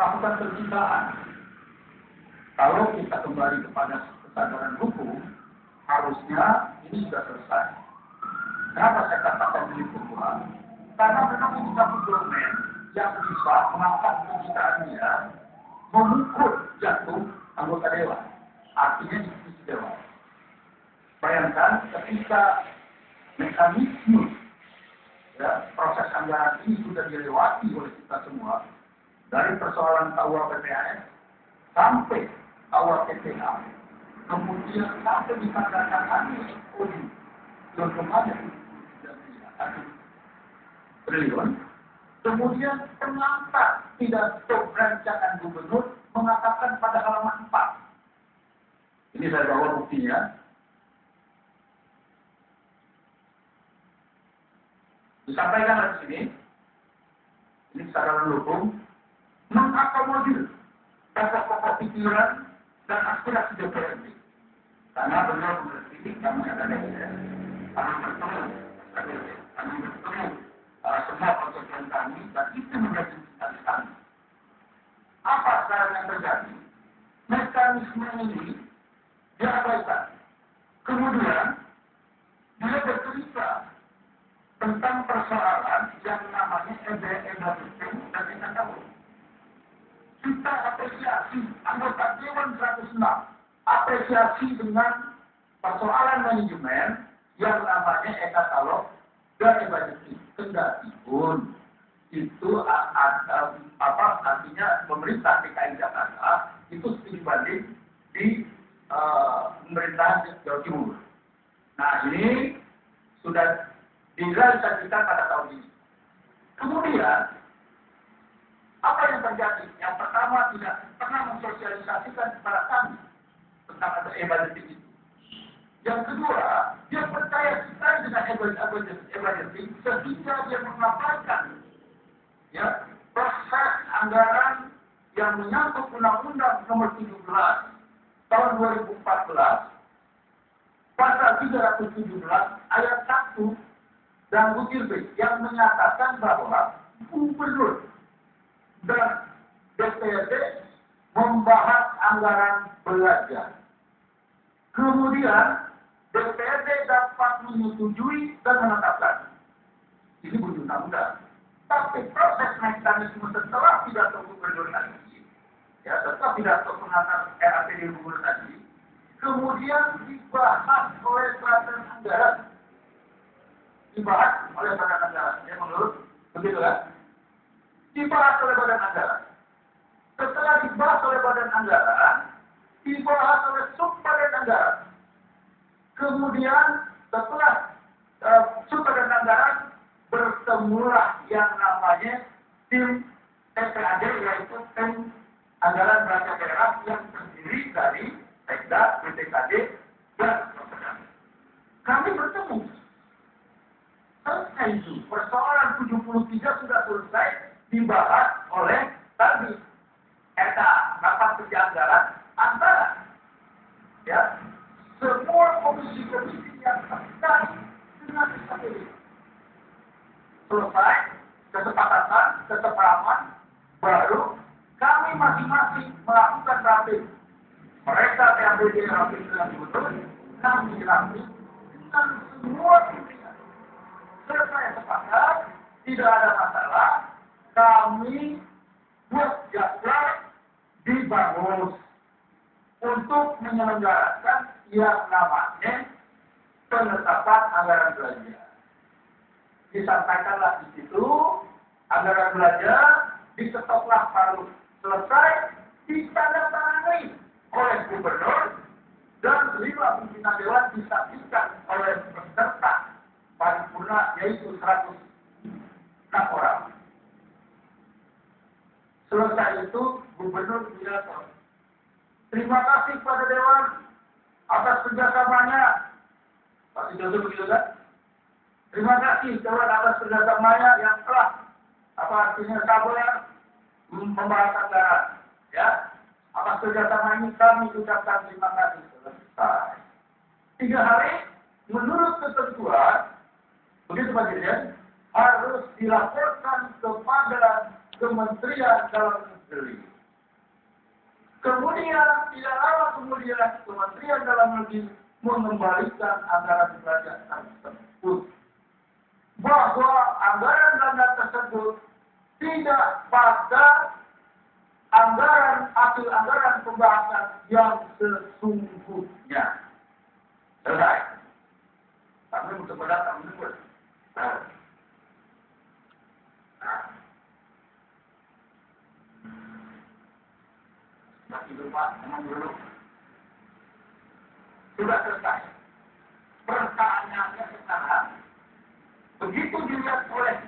melakukan pencintaan. Kalau kita kembali kepada kesadaran hukum, harusnya ini sudah selesai. Kenapa saya katakan ini semua? Karena memang ini satu domain yang bisa mengangkat penciptaannya, memukul jatuh anggota dewan. Artinya diskusi dewan. Bayangkan ketika mekanisme proses anggaran ini sudah dilewati oleh kita semua, dari persoalan KUA PPAS sampai KUA PPA, kemudian sampai ditandatangani oleh lembaga triliun, kemudian pengantar pidato rancangan gubernur mengatakan pada halaman 4. Ini saya bawa buktinya. Disampaikan di sini, ini secara hukum, mengakomodir pokok-pokok pikiran dan aspirasi DPRD. Karena beliau mengerti kami ada DPR, kami bertemu, semua konstituen kami, dan itu menjadi cita-cita kami. Apa sekarang yang terjadi? Mekanisme ini diabaikan. Kemudian, dia bercerita tentang persoalan yang namanya EBA dan EKKU. Kita apresiasi anggota Dewan 106, apresiasi dengan persoalan manajemen yang namanya e-katalog dan e-budgeting. Kendati pun itu artinya pemerintah DKI Jakarta itu studi banding di pemerintahan Jawa Timur. Nah, ini sudah direalisasikan pada tahun ini. Kemudian, apa yang terjadi? Yang pertama, tidak pernah mensosialisasikan kepada kami tentang ada e-budgeting itu. Yang kedua, dia percaya sekali dengan e-budgeting sehingga dia mengabaikan proses anggaran yang menyangkut Undang-Undang Nomor 17 Tahun 2014 Pasal 317 Ayat 1 dan butir B yang menyatakan bahwa gubernur dan DPRD membahas anggaran belanja. Kemudian DPRD dapat menyetujui dan menetapkan. Ini bunyi undang-undang. Tapi proses mekanisme setelah pidato gubernur tadi, setelah pidato pengantar RAPD gubernur tadi, kemudian dibahas oleh peraturan anggaran. Dibahas oleh badan anggaran. Ya, menurut begitu kan? Dibahas oleh badan anggaran. Setelah dibahas oleh badan anggaran, dibahas oleh subbadan anggaran. Kemudian setelah subbadan anggaran bertemulah yang namanya tim TPAD, yaitu tim anggaran belanja daerah yang terdiri dari Sekda, BPKD, dan Badan. Kami bertemu. Selesai itu. Persoalan 73 sudah selesai dibahas oleh tadi rapat kerja anggaran antara semua komisi-komisi yang terkait dengan SKPD. Selesai kesepakatan, kesepahaman, baru kami masing-masing melakukan rapim. Mereka PABD rapim dengan gubernur, kami rapim dengan semua pimpinan. Selesai sepakat, tidak ada masalah, kami buat jadwal dibangun untuk menyelenggarakan yang namanya penetapan anggaran belanja. Disampaikanlah di situ anggaran belanja, diketoklah baru selesai, ditandatangani oleh gubernur dan 5 pimpinan dewan disaksikan oleh peserta paripurna, yaitu 106 orang. Selesai itu gubernur pidato. Terima kasih kepada dewan atas kerjasamanya. Pak Jodoh begitu kan? Terima kasih dewan atas kerjasamanya yang telah artinya sabar membahas anggaran. Ya, atas kerjasama ini kami ucapkan terima kasih. Selesai. 3 hari menurut ketentuan, begitu Pak Dirjen, harus dilaporkan kepada Kementerian Dalam Negeri. Kemudian tidak lama kemudian Kementerian Dalam Negeri mengembalikan anggaran kerajaan tersebut, bahwa anggaran dana tersebut tidak pada anggaran hasil anggaran pembahasan yang sesungguhnya. Selesai. Tapi untuk mendatang menurut. Masih lupa, tenang dulu. Sudah selesai. Pertanyaannya sekarang, begitu dilihat oleh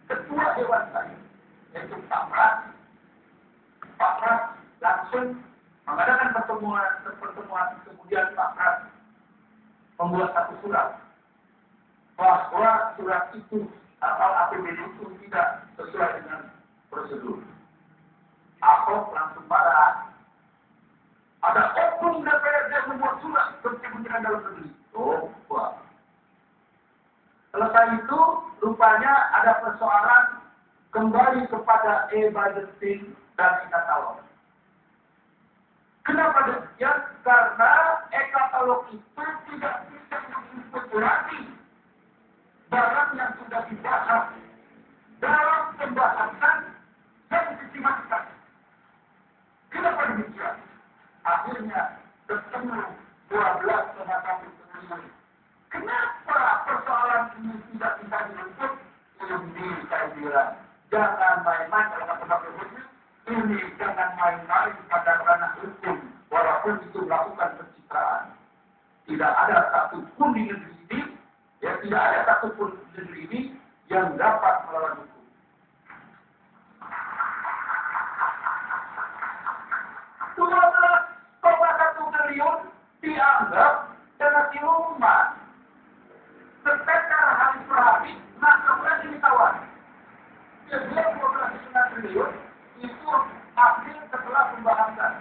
Ketua Dewan saya, yaitu Pak Pras langsung mengadakan pertemuan, kemudian Pak Pras membuat satu surat bahwa surat itu atau APBD itu tidak sesuai dengan prosedur. Ahok langsung marah. Ada oknum DPRD yang membuat surat ke Kementerian Dalam Negeri. Oh, wah. Selesai itu, rupanya ada persoalan kembali kepada e-budgeting dan e-katalog. Kenapa demikian? Karena e-katalog itu tidak bisa menginspirasi barang yang sudah dibahas dalam pembahasan yang disistematikan. Kenapa demikian? Akhirnya ketemu 12 pembahasan ini. Kenapa persoalan ini tidak bisa diruntut? Ini saya bilang, jangan main-main kalau kata Bapak Ibu. Ini jangan main-main pada ranah hukum, walaupun itu melakukan pencitraan. Tidak ada satupun di negeri ini, ya tidak ada satupun di negeri ini yang dapat melawan hukum. 12,1 triliun dianggap dana siluman. Sekitar hari per hari, maka bukan ditawar. Jadi 12,9 triliun itu hasil setelah pembahasan.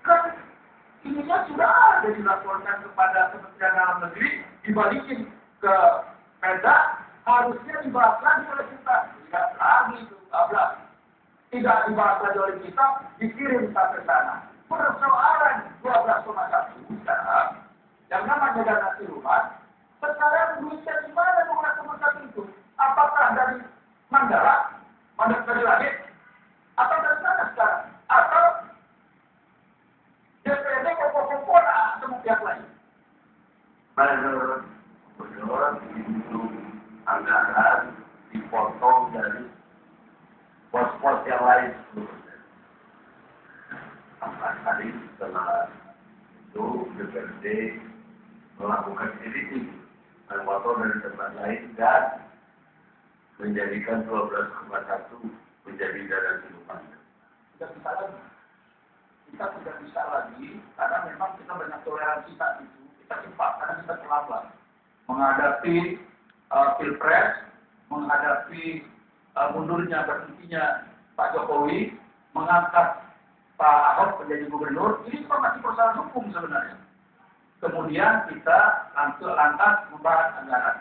Kan ininya sudah ada dilaporkan kepada Kementerian Dalam Negeri, dibalikin ke Pemda, harusnya dibahas lagi oleh kita. Tidak lagi itu, tidak dibahas lagi oleh kita, dikirim sampai sana. Persoalan 12,1 juta yang namanya dana siluman, sekarang duitnya di mana 12,1 itu? Apakah dari Mandala, dari langit, atau dari mana sekarang? Atau DPRD Kopora atau pihak lain? Menurut itu anggaran dipotong dari pos-pos yang lain. Tadi setelah itu DPRD melakukan editing dan potong dari tempat lain dan menjadikan 12,1 menjadi dana siluman. Tidak bisa lagi. Kita tidak bisa lagi karena memang kita banyak toleransi saat itu. Kita cepat karena kita terlambat menghadapi pilpres, menghadapi mundurnya berhentinya Pak Jokowi, mengangkat Pak Ahok menjadi gubernur. Ini masih persoalan hukum sebenarnya. Kemudian kita lantas membahas anggaran.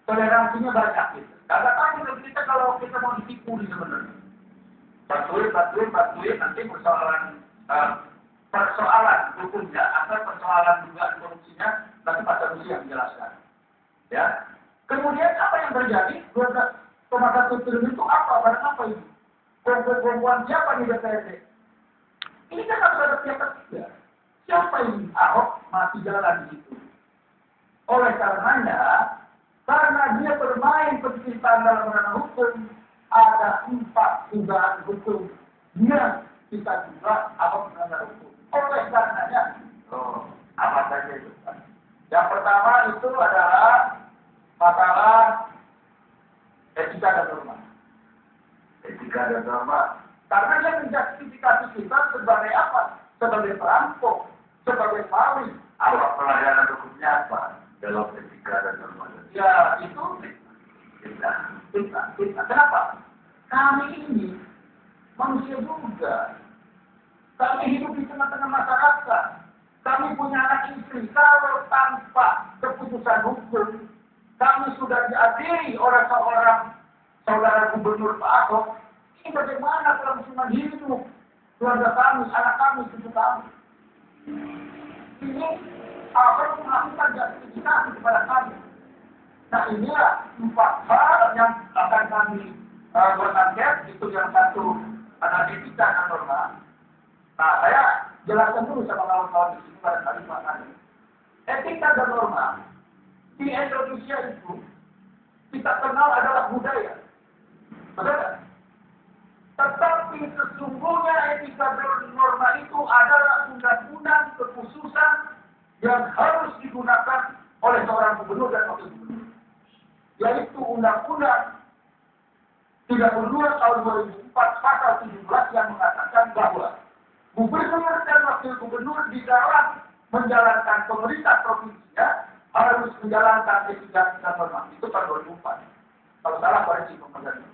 Toleransinya banyak gitu. Karena kan kita kalau kita mau ditipu nih sebenarnya. Bantuin nanti persoalan hukumnya atau persoalan dugaan korupsinya nanti Pak Sanusi yang menjelaskan. Ya. Kemudian apa yang terjadi? 12,1 triliun itu apa? Barang apa itu? Perempuan siapa di DPRD? Ini kan harus ada pihak ketiga. Siapa ini? Ahok masih jalan di situ. Oleh karenanya, karena dia bermain pencitraan dalam ranah hukum, ada 4 dugaan hukum yang kita juga Ahok melanggar hukum. Oleh karenanya, apa saja itu? Yang pertama itu adalah masalah etika dan norma. Etika dan norma. Karena dia menjustifikasi kita sebagai apa? Sebagai perampok, sebagai maling. Apa pelanggaran hukumnya apa dalam etika dan norma? Ya itu kita. Kenapa? Kami ini manusia juga. Kami hidup di tengah-tengah masyarakat. Kami punya anak istri. Kalau tanpa keputusan hukum, kami sudah diadili oleh seorang saudara gubernur Pak Ahok. Ini bagaimana kelangsungan hidup keluarga kami, anak kami, cucu kami. Ini harus melakukan justifikasi kepada kami. Nah inilah 4 hal yang akan kami berangkat. Itu yang satu ada etika dan norma. Nah saya jelaskan dulu sama kawan-kawan di sini pada kali makanya. Etika dan norma di Indonesia itu kita kenal adalah budaya. Betul kan? Tetapi sesungguhnya etika dan norma itu adalah undang-undang kekhususan yang harus digunakan oleh seorang gubernur dan wakil gubernur. Yaitu Undang-Undang 32 tahun 2004 pasal 17 yang mengatakan bahwa gubernur dan wakil gubernur di dalam menjalankan pemerintah provinsinya harus menjalankan etika dan norma. Itu tahun 2004. Kalau salah koreksi pemerintah.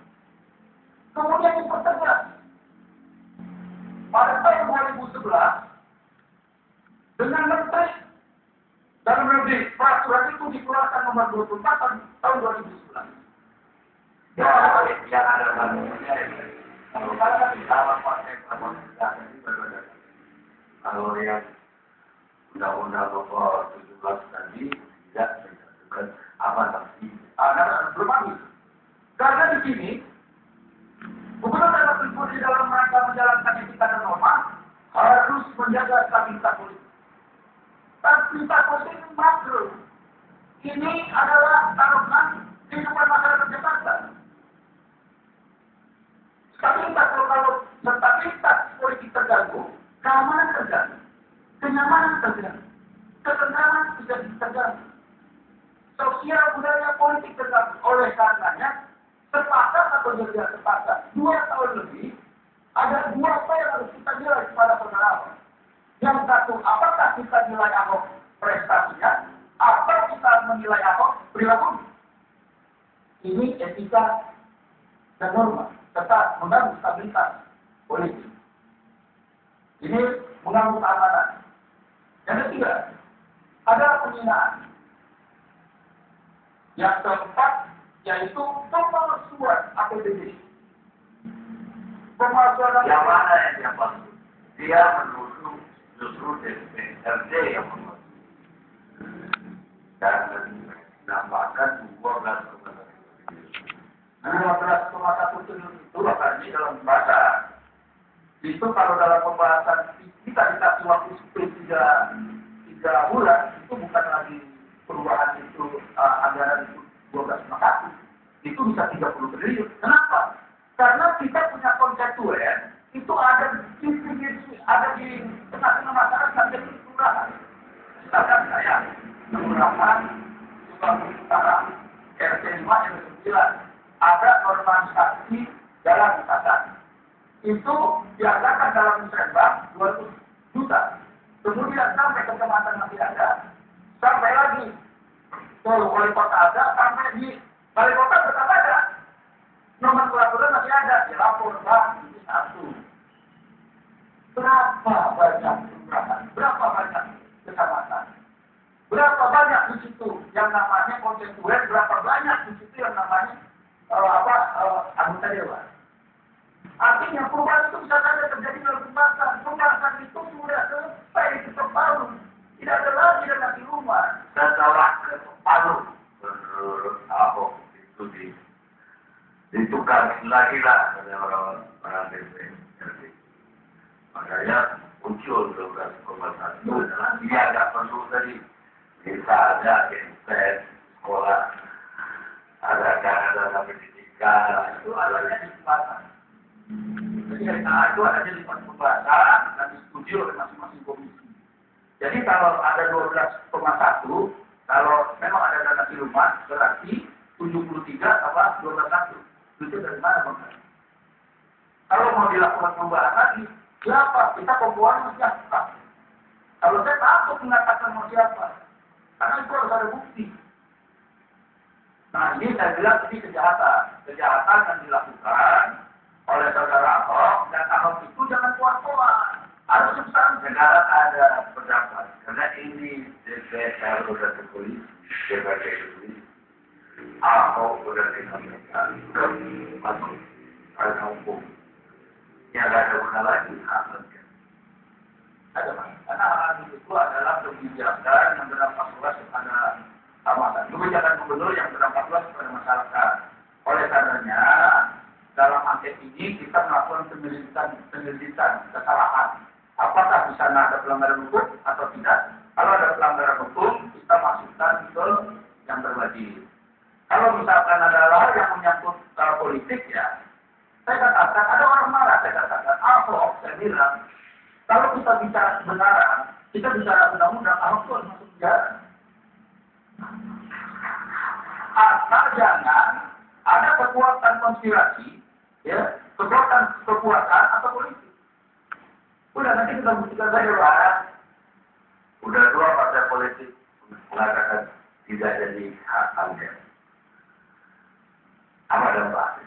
Kemudian dipertegas pada tahun 2011 dengan menteri dalam negeri peraturan itu dikeluarkan nomor 24 tahun 2011. Ya, yang ada bangunnya kalau ada di dalam pakai kapasitas ini berbeda. Kalau yang undang-undang nomor 17 tadi tidak menentukan apa nanti. Belum habis. Karena di sini gubernur dan wakil gubernur di dalam rangka menjalankan etika dan norma harus menjaga stabilitas politik. Stabilitas politik makro. Ini adalah taruhan kehidupan masyarakat Jakarta. Stabilitas politik terganggu, keamanan terganggu, kenyamanan terganggu, ketentraman bisa terganggu, sosial budaya politik terganggu. Oleh karenanya, sepakat atau tidak sepakat, 2 tahun lebih, ada 2 apa yang harus kita nilai kepada saudara. Yang satu, apakah kita nilai Ahok prestasinya, atau kita menilai Ahok perilaku? Ini etika dan norma, tetap mengganggu stabilitas politik. Ini mengganggu keamanan. Yang ketiga, ada penghinaan. Yang keempat, yaitu pemalsuan APBD. Pemalsuan yang mana yang dia maksud? Dia menuduh justru DPRD yang menuduh. Dan menambahkan 12,1 triliun itu akan di dalam bahasa. Itu kalau dalam pembahasan kita dikasih waktu 3 bulan, itu bukan lagi perubahan itu anggaran itu 12,1. Itu bisa 30 triliun. Kenapa? Karena kita punya konstituen itu ada di tengah-tengah masyarakat yang kelurahan. Misalkan saya kelurahan Subang Utara RT 5 RT 9 ada normalisasi dalam wisata. Itu dianggarkan dalam musrembang 200 juta. Kemudian sampai ke kecamatan masih ada. Sampai lagi ke wali kota ada, sampai di wali kota tetap ada. Nomenklaturnya masih ada, dilapor bang ini 1. Berapa banyak kelurahan? Berapa banyak kecamatan? Berapa banyak di situ yang namanya konstituen? Berapa banyak di situ yang namanya anggota dewan? Artinya perubahan itu bisa saja terjadi dalam pembahasan. Pembahasan itu sudah selesai di Palu. Tidak ada lagi dengan di rumah. setelah ke Palu menurut Ahok itu ditukar lagi lah oleh orang DPRD. Makanya muncul 12,1. Dia nggak perlu tadi. Bisa ada invest sekolah, ada dana pendidikan, Itu adanya di pembahasan. Jadi itu adanya di pembahasan dan disetujui oleh masing-masing komisi. Jadi kalau ada 12,1, kalau memang ada dana siluman, berarti 73 apa 12,1. Itu dari mana bang? Kalau mau dilakukan perubahan lagi, siapa? Kita komponen siapa? Kalau saya takut mengatakan mau siapa, karena itu harus ada bukti. Nah ini saya bilang ini kejahatan yang dilakukan oleh saudara Ahok, dan Ahok itu jangan kuat-kuat, harus substansi. Sekarang ada pendapat karena ini DPR udah tertulis sebagai tulis Ahok udah dikatakan masuk karena hukum. Ya nggak ada guna lagi. Ada Pak. Karena hal itu adalah kebijakan yang berdampak luas kepada masyarakat. Kebijakan gubernur yang berdampak luas kepada masyarakat. Oleh karenanya, dalam angket ini kita melakukan penyelidikan kesalahan. Apakah di sana ada pelanggaran hukum atau tidak? Kalau ada pelanggaran hukum, kita masukkan ke yang berwajib. Kalau misalkan ada hal yang menyangkut politik, ya, saya katakan, ada orang marah, saya katakan, Ahok, saya bilang, kalau kita bicara kebenaran, kita bicara undang-undang, Ahok itu harus masuk penjara. Asal jangan ada kekuatan konspirasi, ya, kekuatan atau politik. Udah, nanti kita buktikan saja, Pak. Udah 2 partai politik mengatakan tidak jadi hak angket. Apa dampak?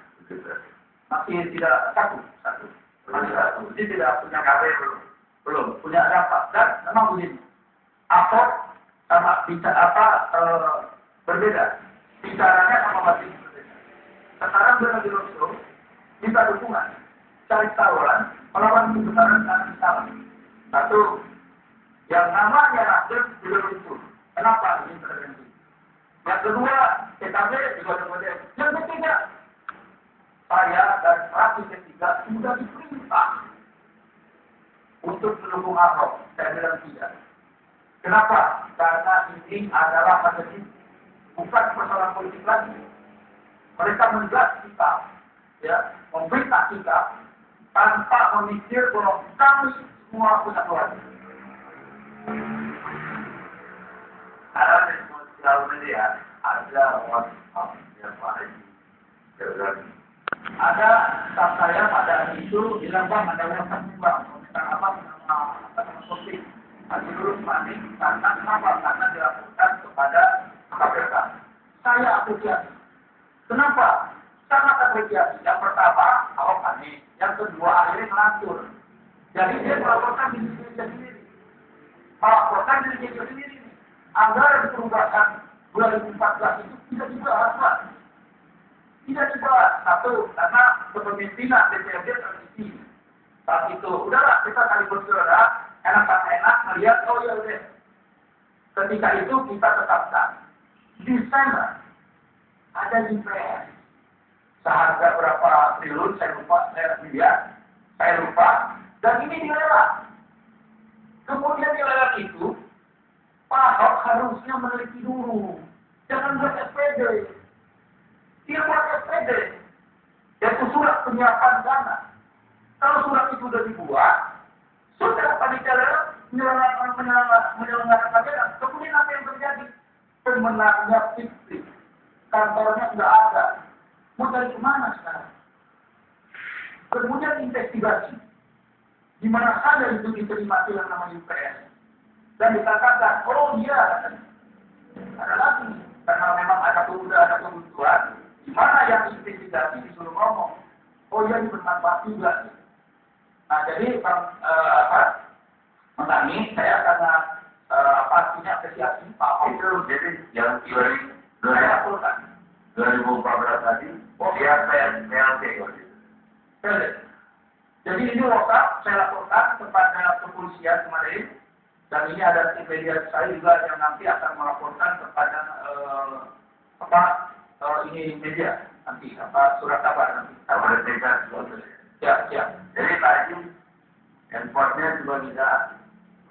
Masih tidak satu. Masih satu. Dia tidak punya KW belum punya dampak. Dan memang begini, Ahok sama berbeda. Bicaranya sama masih berbeda. Sekarang dia lagi roadshow, minta dukungan, cari tawaran, melawan kebenaran dan salah. Satu, yang namanya Nasdem juga muncul. Kenapa ini terjadi? Yang kedua, PKB juga kemudian. Yang ketiga, saya dan fraksi ketiga sudah diperintah untuk mendukung Ahok. Saya bilang tidak. Kenapa? Karena ini adalah strategi, bukan persoalan politik lagi. Mereka menggas kita, ya, memberikan kita tanpa memikir bahwa kami semua punya keluarga. Ada di sosial media ada WhatsApp yang paling berani. Ada staff saya pada hari itu bilang, Bang, ada WhatsApp nih, Bang, komentar apa nama topik masih dulu panik karena kenapa? Karena dilakukan kepada KPK. Saya apresiasi. Kenapa? Sangat apresiasi. Yang pertama, Ahok panik. Yang kedua, akhirnya melantur. Jadi dia melaporkan diri sendiri. Melaporkan diri sendiri. Anggaran perubahan 2014 itu tidak dibahas, Pak. Tidak dibahas. Satu, karena kepemimpinan DPRD transisi. Saat itu, udahlah kita kali bersaudara, enak melihat, oh ya udah. Ketika itu kita tetapkan. Di sana ada DPR. Seharga berapa triliun, saya lupa, saya lupa. Dan ini dilelang. Kemudian dilelang itu, Pak Ahok harusnya meneliti dulu. Jangan buat SPD. Dia buat SPD. Yaitu surat penyiapan dana. Kalau surat itu sudah dibuat, sudah panitia menyelenggarakan dana. Kemudian apa yang terjadi? Pemenangnya fiktif. Kantornya sudah ada. Mau dari kemana sekarang? Kemudian investigasi. Di mana saja itu diterima yang namanya UPS. Dan dikatakan, oh iya, ada lagi. Karena memang ada kebutuhan. Di mana yang investigasi disuruh ngomong. Oh iya, ini bermanfaat juga. Nah, jadi menangi, saya karena pastinya apresiasi Pak Ahok. Itu jadi yang 2014 tadi, dia PLT. Jadi ini WhatsApp saya laporkan kepada kepolisian kemarin. Dan ini ada tim media saya juga yang nanti akan melaporkan kepada ini media nanti surat kabar nanti. Siap. Jadi tadi handphonenya juga bisa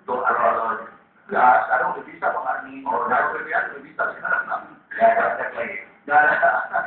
untuk awal-awal. Ya, sekarang udah bisa Bang Arni. Oh, udah bisa sekarang. Ya, cek lagi. Nggak ada.